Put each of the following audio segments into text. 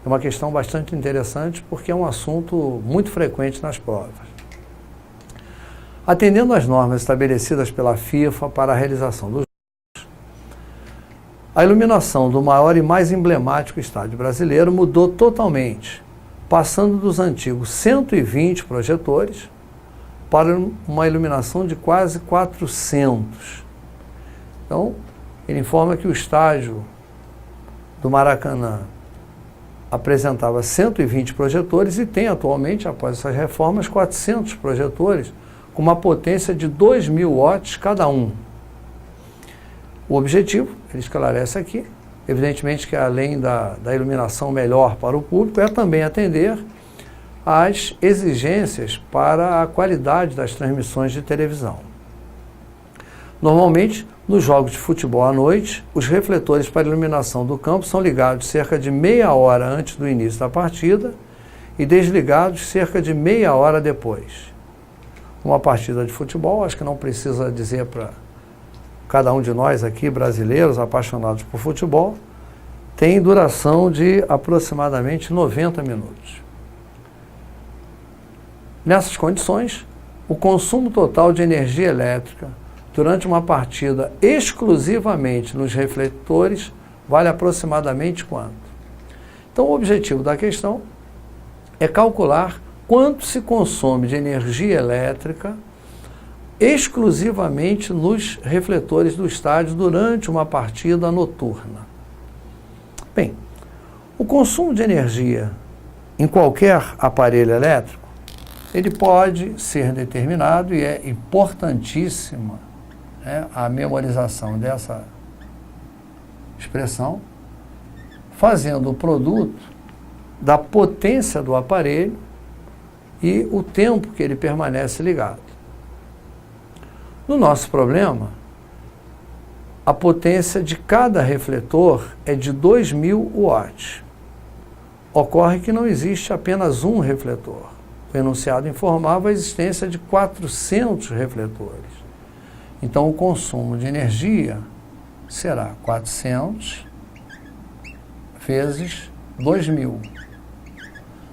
É uma questão bastante interessante porque é um assunto muito frequente nas provas. Atendendo às normas estabelecidas pela FIFA para a realização dos jogos, a iluminação do maior e mais emblemático estádio brasileiro mudou totalmente, passando dos antigos 120 projetores para uma iluminação de quase 400. Então, ele informa que o estádio do Maracanã apresentava 120 projetores e tem atualmente, após essas reformas, 400 projetores com uma potência de 2.000 watts cada um. O objetivo, ele esclarece aqui, evidentemente que além da iluminação melhor para o público, é também atender às exigências para a qualidade das transmissões de televisão. Normalmente, nos jogos de futebol à noite, os refletores para iluminação do campo são ligados cerca de meia hora antes do início da partida e desligados cerca de meia hora depois. Uma partida de futebol, acho que não precisa dizer para cada um de nós aqui, brasileiros apaixonados por futebol, tem duração de aproximadamente 90 minutos. Nessas condições, o consumo total de energia elétrica durante uma partida exclusivamente nos refletores vale aproximadamente quanto? Então, o objetivo da questão é calcular quanto se consome de energia elétrica exclusivamente nos refletores do estádio durante uma partida noturna. Bem, o consumo de energia em qualquer aparelho elétrico, ele pode ser determinado, e é importantíssima a memorização dessa expressão, fazendo o produto da potência do aparelho e o tempo que ele permanece ligado. No nosso problema, a potência de cada refletor é de 2.000 watts. Ocorre que não existe apenas um refletor. O enunciado informava a existência de 400 refletores. Então, o consumo de energia será 400 vezes 2.000.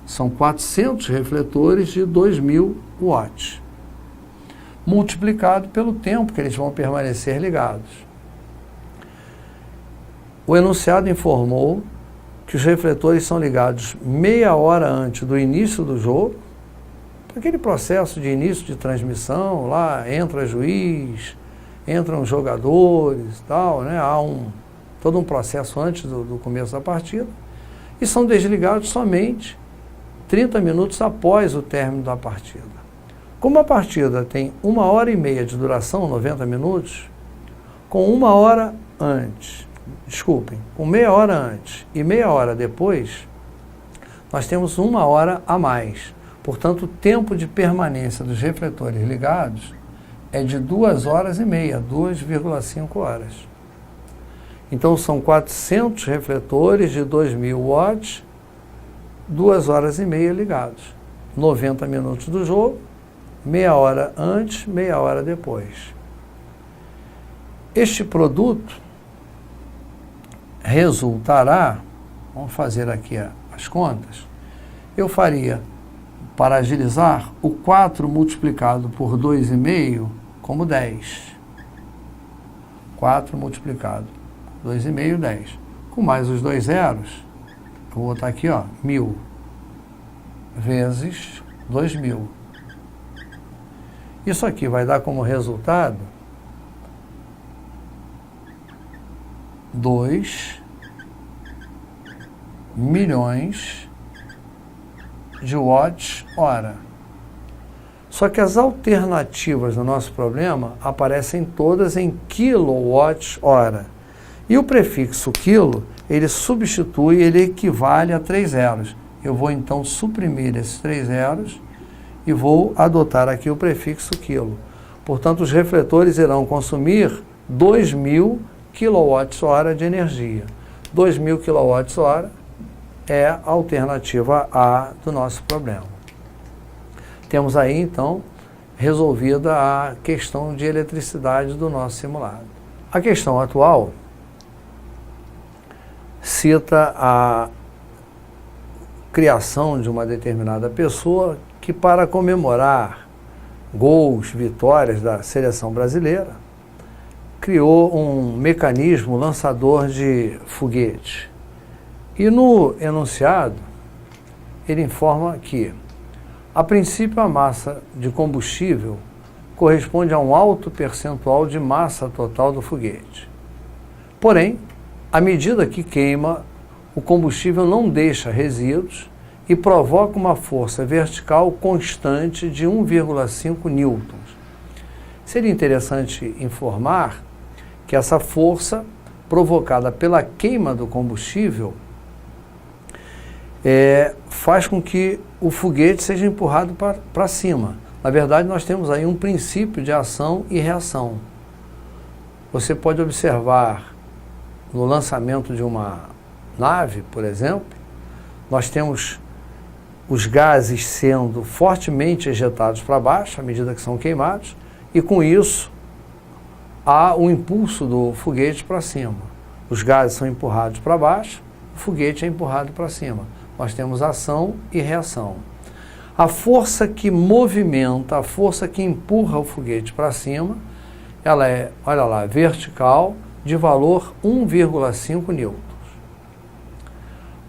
São 400 refletores de 2.000 watts, multiplicado pelo tempo que eles vão permanecer ligados. O enunciado informou que os refletores são ligados meia hora antes do início do jogo. Aquele processo de início de transmissão, lá entra juiz, entram jogadores, tal, né? Há todo um processo antes do começo da partida, e são desligados somente 30 minutos após o término da partida. Como a partida tem 1h30 de duração, 90 minutos, com meia hora antes e meia hora depois, nós temos 1 hora a mais. Portanto, o tempo de permanência dos refletores ligados é de 2h30, 2,5 horas. Então, são 400 refletores de 2.000 watts, 2h30 ligados. 90 minutos do jogo, meia hora antes, meia hora depois. Este produto resultará, vamos fazer aqui as contas, eu faria, para agilizar, o 4 multiplicado por 2,5 como 10. 4 multiplicado por 2,5, 10. Com mais os 2 zeros, eu vou botar aqui, 1.000 vezes 2.000. Isso aqui vai dar como resultado 2 milhões de watts-hora. Só que as alternativas do nosso problema aparecem todas em quilowatts-hora. E o prefixo quilo, ele substitui, ele equivale a 3 zeros. Eu vou então suprimir esses 3 zeros e vou adotar aqui o prefixo quilo. Portanto, os refletores irão consumir 2.000 kWh de energia. 2.000 kWh é a alternativa A do nosso problema. Temos aí, então, resolvida a questão de eletricidade do nosso simulado. A questão atual cita criação de uma determinada pessoa que, para comemorar gols, vitórias da seleção brasileira, criou um mecanismo lançador de foguete. E no enunciado, ele informa que, a princípio, a massa de combustível corresponde a um alto percentual de massa total do foguete. Porém, à medida que queima, o combustível não deixa resíduos e provoca uma força vertical constante de 1,5 newtons. Seria interessante informar que essa força provocada pela queima do combustível faz com que o foguete seja empurrado para cima. Na verdade, nós temos aí um princípio de ação e reação. Você pode observar no lançamento de uma nave, por exemplo, nós temos os gases sendo fortemente ejetados para baixo, à medida que são queimados, e com isso há o impulso do foguete para cima. Os gases são empurrados para baixo, o foguete é empurrado para cima. Nós temos ação e reação. A força que movimenta, a força que empurra o foguete para cima, ela é, olha lá, vertical, de valor 1,5 newtons.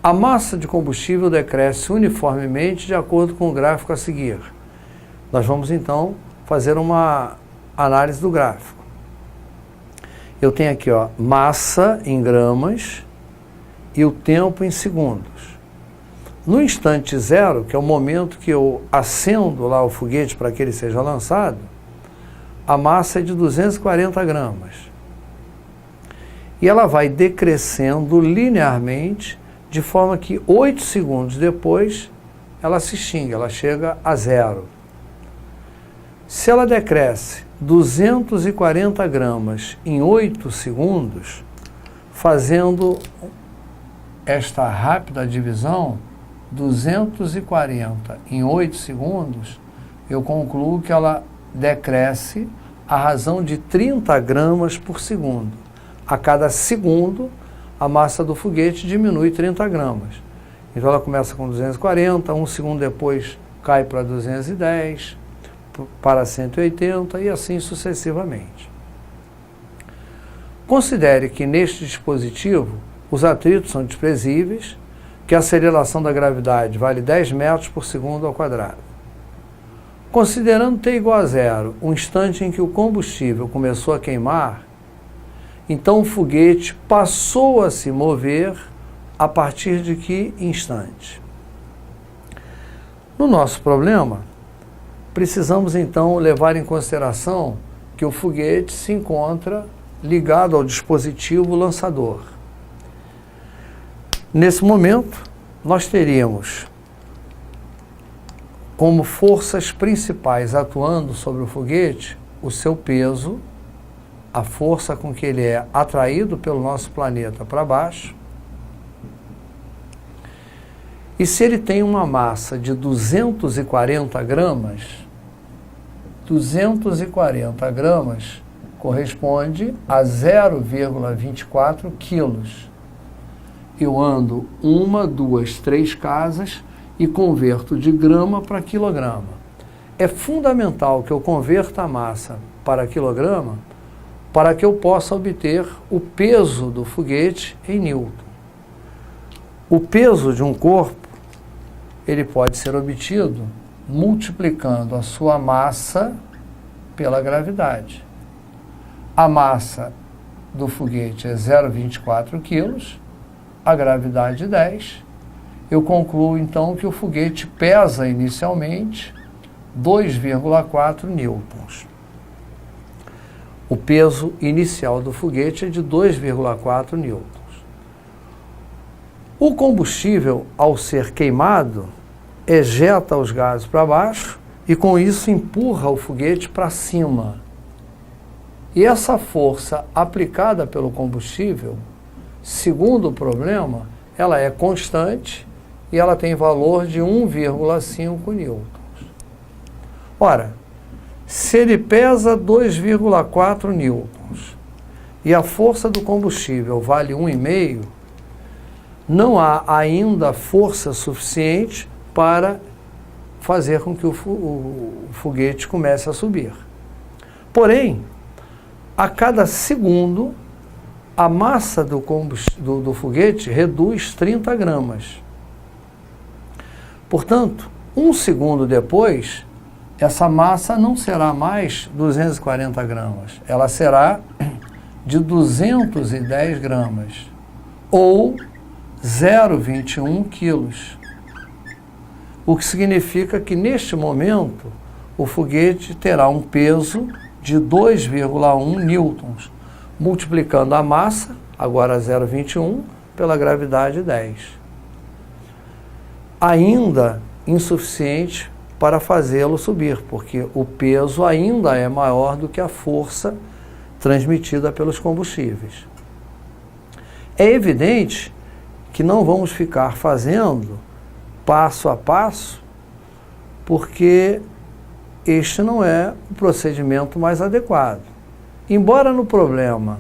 A massa de combustível decresce uniformemente de acordo com o gráfico a seguir. Nós vamos então fazer uma análise do gráfico. Eu tenho aqui, ó, massa em gramas e o tempo em segundos. No instante zero, que é o momento que eu acendo lá o foguete para que ele seja lançado, a massa é de 240 gramas. E ela vai decrescendo linearmente, de forma que 8 segundos depois ela se extingue, ela chega a zero. Se ela decresce 240 gramas em 8 segundos, fazendo esta rápida divisão, 240 em 8 segundos, eu concluo que ela decresce à razão de 30 gramas por segundo. A cada segundo, a massa do foguete diminui 30 gramas. Então ela começa com 240, um segundo depois cai para 210, para 180 e assim sucessivamente. Considere que neste dispositivo os atritos são desprezíveis, que a aceleração da gravidade vale 10 metros por segundo ao quadrado. Considerando t igual a zero, o instante em que o combustível começou a queimar, então o foguete passou a se mover a partir de que instante? No nosso problema, precisamos então levar em consideração que o foguete se encontra ligado ao dispositivo lançador. Nesse momento, nós teríamos como forças principais atuando sobre o foguete o seu peso, a força com que ele é atraído pelo nosso planeta para baixo. E se ele tem uma massa de 240 gramas, 240 gramas corresponde a 0,24 quilos. Eu ando 1, 2, 3 casas e converto de grama para quilograma. É fundamental que eu converta a massa para quilograma para que eu possa obter o peso do foguete em newton. O peso de um corpo, ele pode ser obtido multiplicando a sua massa pela gravidade. A massa do foguete é 0,24 quilos, a gravidade 10. Eu concluo então que o foguete pesa inicialmente 2,4 newtons. O peso inicial do foguete é de 2,4 newtons. O combustível, ao ser queimado, ejeta os gases para baixo e com isso empurra o foguete para cima. E essa força aplicada pelo combustível, segundo o problema, ela é constante e ela tem valor de 1,5 newtons. Ora, se ele pesa 2,4 newtons e a força do combustível vale 1,5, não há ainda força suficiente para fazer com que o foguete comece a subir. Porém, a cada segundo, a massa do foguete reduz 30 gramas. Portanto, um segundo depois, essa massa não será mais 240 gramas, ela será de 210 gramas, ou 0,21 quilos. O que significa que, neste momento, o foguete terá um peso de 2,1 newtons, multiplicando a massa, agora 0,21, pela gravidade 10. Ainda insuficiente para fazê-lo subir, porque o peso ainda é maior do que a força transmitida pelos combustíveis. É evidente que não vamos ficar fazendo passo a passo, porque este não é o procedimento mais adequado. Embora no problema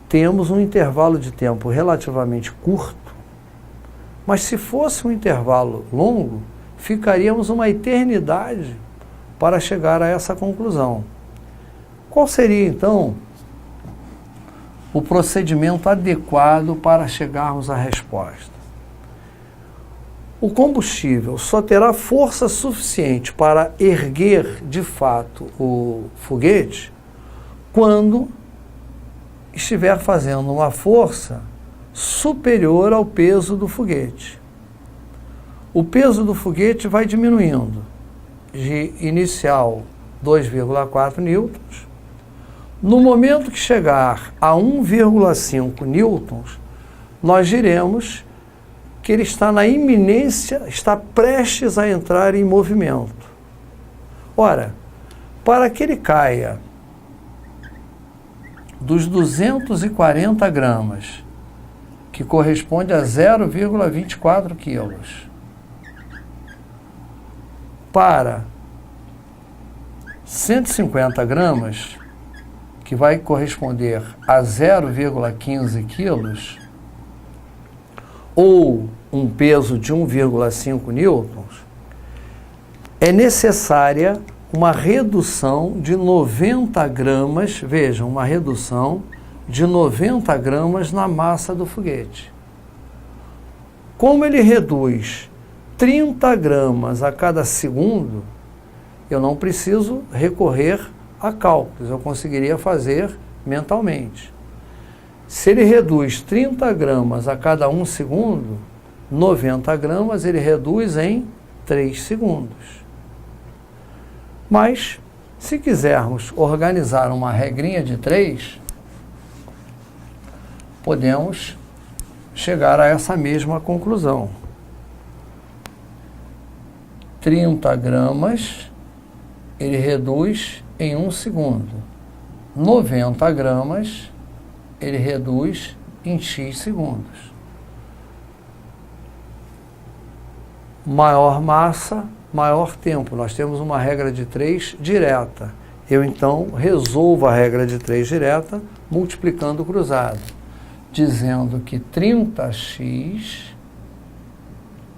tenhamos um intervalo de tempo relativamente curto, mas se fosse um intervalo longo, ficaríamos uma eternidade para chegar a essa conclusão. Qual seria, então, o procedimento adequado para chegarmos à resposta? O combustível só terá força suficiente para erguer, de fato, o foguete quando estiver fazendo uma força superior ao peso do foguete. O peso do foguete vai diminuindo de inicial 2,4 newtons. No momento que chegar a 1,5 newtons, nós diremos que ele está na iminência, está prestes a entrar em movimento. Ora, para que ele caia dos 240 gramas, que corresponde a 0,24 quilos, para 150 gramas, que vai corresponder a 0,15 quilos, ou um peso de 1,5 newtons, é necessária uma redução de 90 gramas, vejam, uma redução de 90 gramas na massa do foguete. Como ele reduz 30 gramas a cada segundo, eu não preciso recorrer a cálculos, eu conseguiria fazer mentalmente. Se ele reduz 30 gramas a cada 1 segundo, 90 gramas ele reduz em 3 segundos. Mas, se quisermos organizar uma regrinha de 3, podemos chegar a essa mesma conclusão. 30 gramas ele reduz em 1 segundo. 90 gramas ele reduz em X segundos. Maior massa, maior tempo. Nós temos uma regra de 3 direta. Eu, então, resolvo a regra de 3 direta multiplicando o cruzado, dizendo que 30x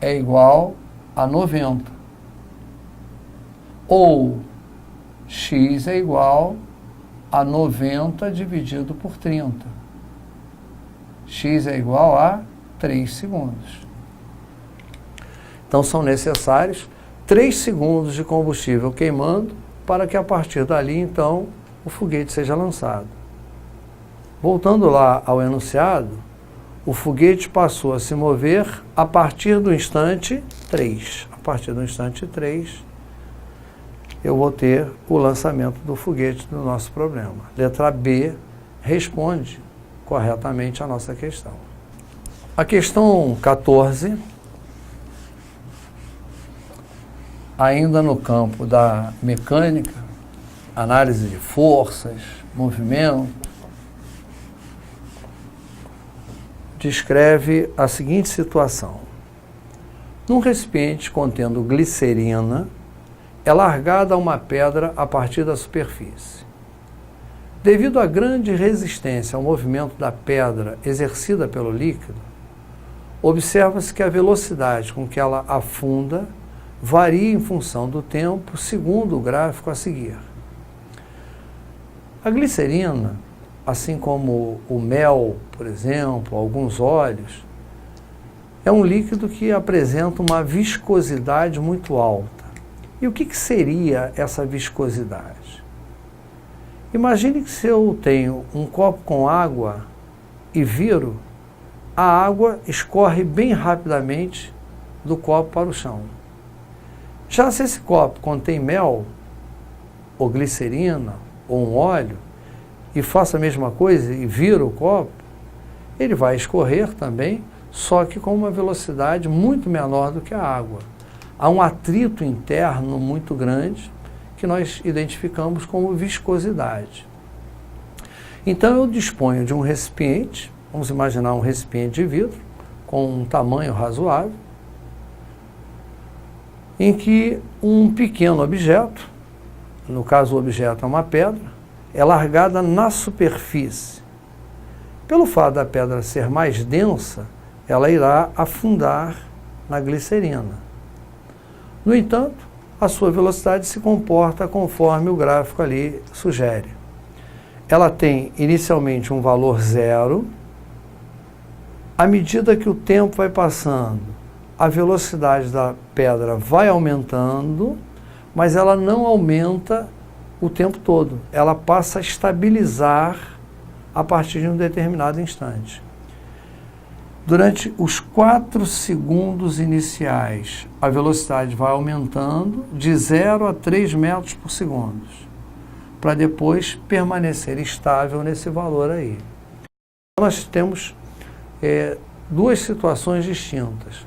é igual a 90. Ou x é igual a 90 dividido por 30. X é igual a 3 segundos. Então, são necessários 3 segundos de combustível queimando para que, a partir dali, então, o foguete seja lançado. Voltando lá ao enunciado, o foguete passou a se mover a partir do instante 3. A partir do instante 3, eu vou ter o lançamento do foguete do nosso problema. Letra B responde corretamente a nossa questão. A questão 14, ainda no campo da mecânica, análise de forças, movimento, descreve a seguinte situação. Num recipiente contendo glicerina, é largada uma pedra a partir da superfície. Devido à grande resistência ao movimento da pedra exercida pelo líquido, observa-se que a velocidade com que ela afunda varia em função do tempo, segundo o gráfico a seguir. A glicerina, assim como o mel, por exemplo, alguns óleos, é um líquido que apresenta uma viscosidade muito alta. E o que seria essa viscosidade? Imagine que se eu tenho um copo com água e viro, a água escorre bem rapidamente do copo para o chão. Já se esse copo contém mel, ou glicerina, ou um óleo, e faço a mesma coisa e viro o copo, ele vai escorrer também, só que com uma velocidade muito menor do que a água. Há um atrito interno muito grande que nós identificamos como viscosidade. Então eu disponho de um recipiente, vamos imaginar um recipiente de vidro, com um tamanho razoável, em que um pequeno objeto, no caso o objeto é uma pedra, é largada na superfície. Pelo fato da pedra ser mais densa, ela irá afundar na glicerina. No entanto, a sua velocidade se comporta conforme o gráfico ali sugere. Ela tem inicialmente um valor zero. À medida que o tempo vai passando, a velocidade da pedra vai aumentando, mas ela não aumenta o tempo todo. Ela passa a estabilizar a partir de um determinado instante. Durante os 4 segundos iniciais, a velocidade vai aumentando de 0 a 3 metros por segundo, para depois permanecer estável nesse valor aí. Nós temos duas situações distintas.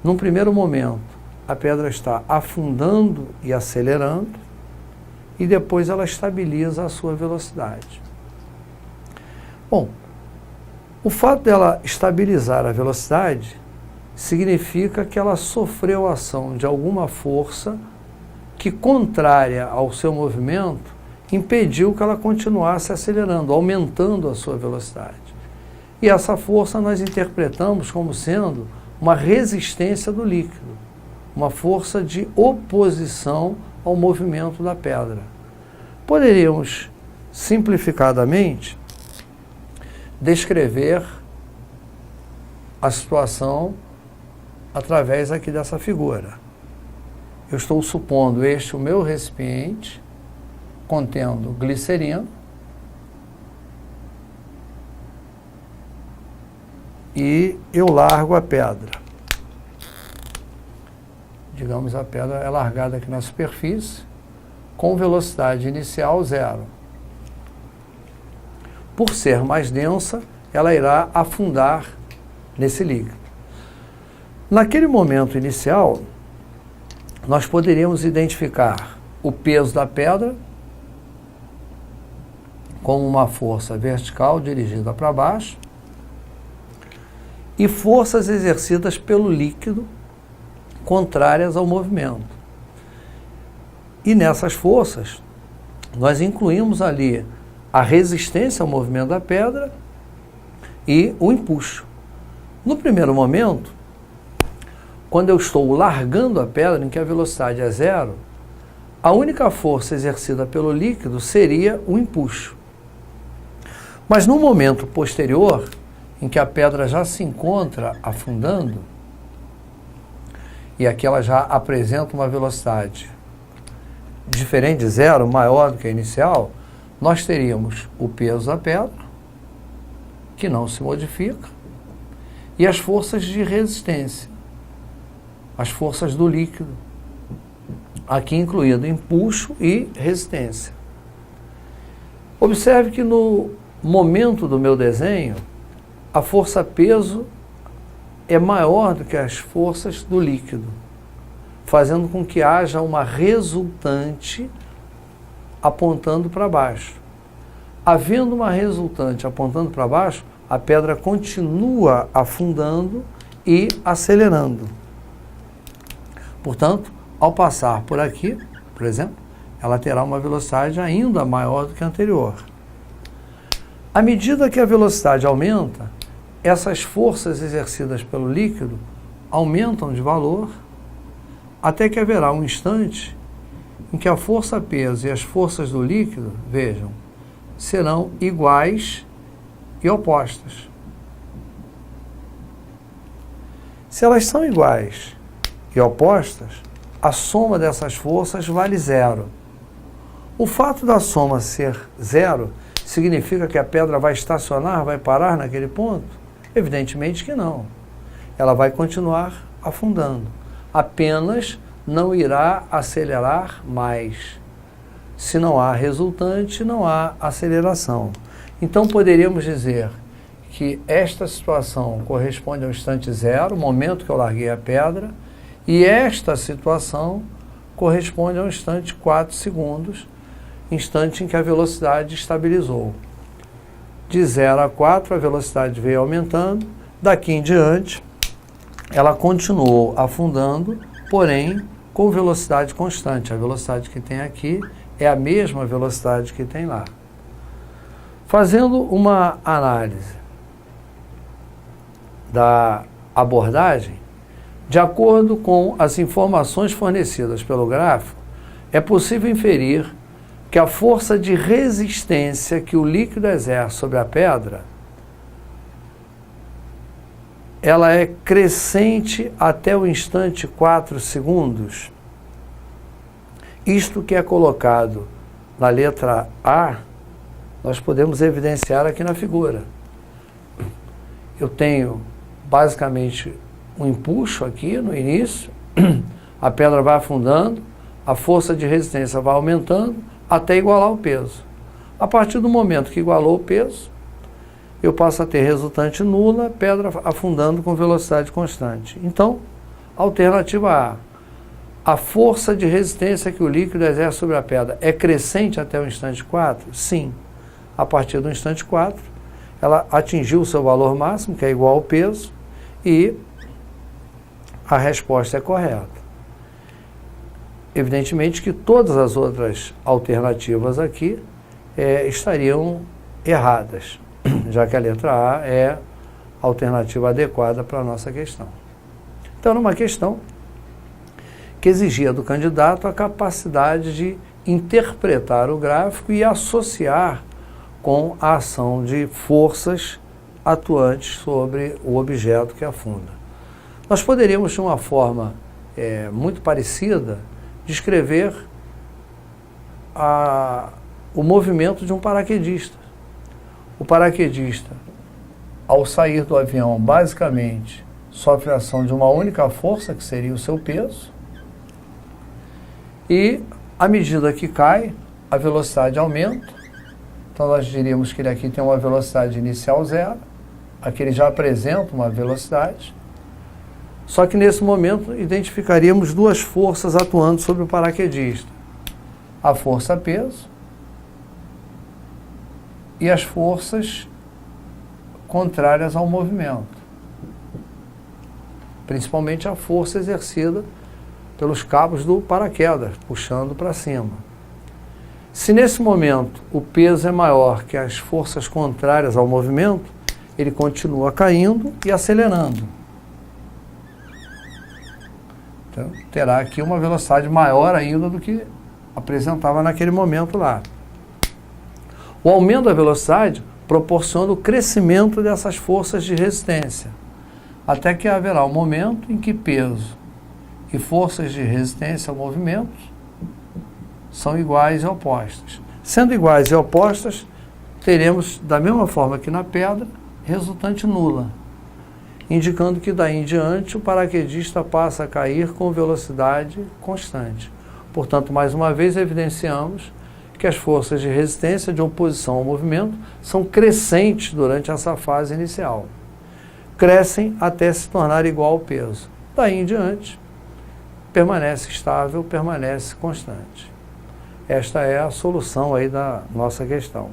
Num primeiro momento, a pedra está afundando e acelerando, e depois ela estabiliza a sua velocidade. Bom, o fato dela estabilizar a velocidade significa que ela sofreu a ação de alguma força que, contrária ao seu movimento, impediu que ela continuasse acelerando, aumentando a sua velocidade. E essa força nós interpretamos como sendo uma resistência do líquido, uma força de oposição ao movimento da pedra. Poderíamos, simplificadamente, descrever a situação através aqui dessa figura. Eu estou supondo este o meu recipiente contendo glicerina e eu largo a pedra. Digamos, a pedra é largada aqui na superfície com velocidade inicial 0. Por ser mais densa, ela irá afundar nesse líquido. Naquele momento inicial, nós poderíamos identificar o peso da pedra como uma força vertical dirigida para baixo e forças exercidas pelo líquido contrárias ao movimento. E nessas forças, nós incluímos ali a resistência ao movimento da pedra e o empuxo. No primeiro momento, quando eu estou largando a pedra, em que a velocidade é 0, a única força exercida pelo líquido seria o empuxo. Mas no momento posterior, em que a pedra já se encontra afundando, e aqui ela já apresenta uma velocidade diferente de 0, maior do que a inicial, nós teríamos o peso da pedra, que não se modifica, e as forças de resistência, as forças do líquido, aqui incluído empuxo e resistência. Observe que no momento do meu desenho, a força-peso é maior do que as forças do líquido, fazendo com que haja uma resultante apontando para baixo. Havendo uma resultante apontando para baixo, a pedra continua afundando e acelerando. Portanto, ao passar por aqui, por exemplo, ela terá uma velocidade ainda maior do que a anterior. À medida que a velocidade aumenta, essas forças exercidas pelo líquido aumentam de valor até que haverá um instante em que a força-peso e as forças do líquido, vejam, serão iguais e opostas. Se elas são iguais e opostas, a soma dessas forças vale zero. O fato da soma ser zero significa que a pedra vai estacionar, vai parar naquele ponto? Evidentemente que não. Ela vai continuar afundando. Apenas não irá acelerar mais. Se não há resultante, não há aceleração. Então poderíamos dizer que esta situação corresponde ao instante zero, o momento que eu larguei a pedra, e esta situação corresponde ao instante 4 segundos, instante em que a velocidade estabilizou. De 0 a 4, a velocidade veio aumentando, daqui em diante, ela continuou afundando, porém com velocidade constante. A velocidade que tem aqui é a mesma velocidade que tem lá. Fazendo uma análise da abordagem, de acordo com as informações fornecidas pelo gráfico, é possível inferir que a força de resistência que o líquido exerce sobre a pedra, ela é crescente até o instante 4 segundos. Isto que é colocado na letra A, nós podemos evidenciar aqui na figura. Eu tenho basicamente um empuxo aqui no início, a pedra vai afundando, a força de resistência vai aumentando até igualar o peso. A partir do momento que igualou o peso, eu passo a ter resultante nula, pedra afundando com velocidade constante. Então, alternativa A. A força de resistência que o líquido exerce sobre a pedra é crescente até o instante 4? Sim. A partir do instante 4, ela atingiu o seu valor máximo, que é igual ao peso, e a resposta é correta. Evidentemente que todas as outras alternativas aqui estariam erradas, já que a letra A é a alternativa adequada para a nossa questão. Então, numa questão que exigia do candidato a capacidade de interpretar o gráfico e associar com a ação de forças atuantes sobre o objeto que afunda. Nós poderíamos, de uma forma muito parecida, descrever o movimento de um paraquedista. O paraquedista, ao sair do avião, basicamente, sofre a ação de uma única força, que seria o seu peso, e, à medida que cai, a velocidade aumenta. Então, nós diríamos que ele aqui tem uma velocidade inicial zero, aqui ele já apresenta uma velocidade, só que nesse momento identificaríamos duas forças atuando sobre o paraquedista. A força peso e as forças contrárias ao movimento. Principalmente a força exercida pelos cabos do paraquedas, puxando para cima. Se nesse momento o peso é maior que as forças contrárias ao movimento, ele continua caindo e acelerando. Então, terá aqui uma velocidade maior ainda do que apresentava naquele momento lá. O aumento da velocidade proporciona o crescimento dessas forças de resistência, até que haverá um momento em que peso e forças de resistência ao movimento são iguais e opostas. Sendo iguais e opostas, teremos, da mesma forma que na pedra, resultante nula, indicando que daí em diante o paraquedista passa a cair com velocidade constante. Portanto, mais uma vez evidenciamos que as forças de resistência de oposição ao movimento são crescentes durante essa fase inicial. Crescem até se tornar igual ao peso. Daí em diante, permanece estável, permanece constante. Esta é a solução aí da nossa questão.